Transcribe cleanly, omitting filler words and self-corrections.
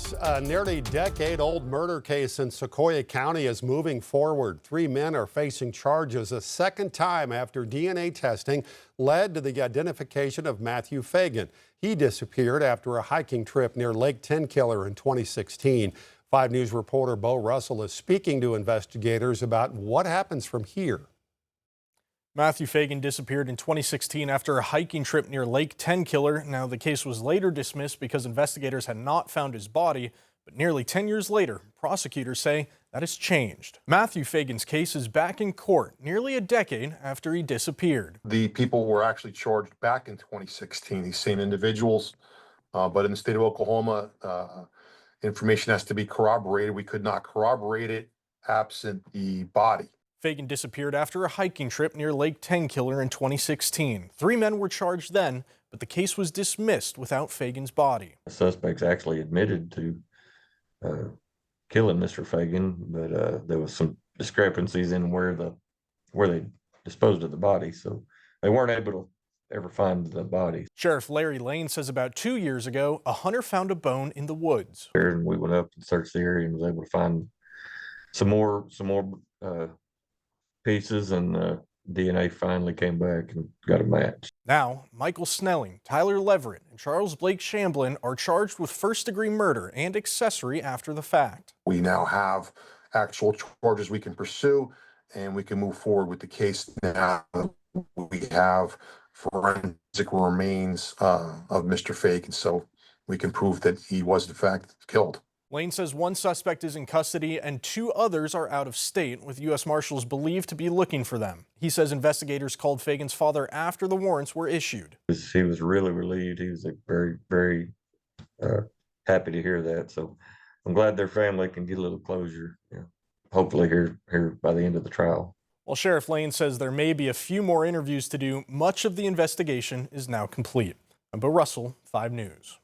Yes, a nearly decade-old murder case in Sequoia County is moving forward. 3 men are facing charges a second time after DNA testing led to the identification of Matthew Fagan. He disappeared after a hiking trip near Lake Tenkiller in 2016. 5 News reporter Bo Russell is speaking to investigators about what happens from here. Matthew Fagan disappeared in 2016 after a hiking trip near Lake Tenkiller. Now, the case was later dismissed because investigators had not found his body, but nearly 10 years later, prosecutors say that has changed. Matthew Fagan's case is back in court nearly a decade after he disappeared. The people were actually charged back in 2016, these same individuals, but in the state of Oklahoma, information has to be corroborated. We could not corroborate it absent the body. Fagan disappeared after a hiking trip near Lake Tenkiller in 2016. 3 men were charged then, but the case was dismissed without Fagan's body. The suspects actually admitted to killing Mr. Fagan, but there was some discrepancies in where they disposed of the body, so they weren't able to ever find the body. Sheriff Larry Lane says about 2 years ago, a hunter found a bone in the woods. And we went up and searched the area and was able to find some more pieces, and DNA finally came back and got a match. Now, Michael Snelling, Tyler Leverett, and Charles Blake Shamblin are charged with first-degree murder and accessory after the fact. We now have actual charges we can pursue, and we can move forward with the case now. We have forensic remains of Mr. Fagan, so we can prove that he was in fact killed. Lane says 1 suspect is in custody and 2 others are out of state, with U.S. Marshals believed to be looking for them. He says investigators called Fagan's father after the warrants were issued. He was really relieved. He was very, very happy to hear that. So I'm glad their family can get a little closure, hopefully here by the end of the trial. While Sheriff Lane says there may be a few more interviews to do, much of the investigation is now complete. I'm Bo Russell, 5 News.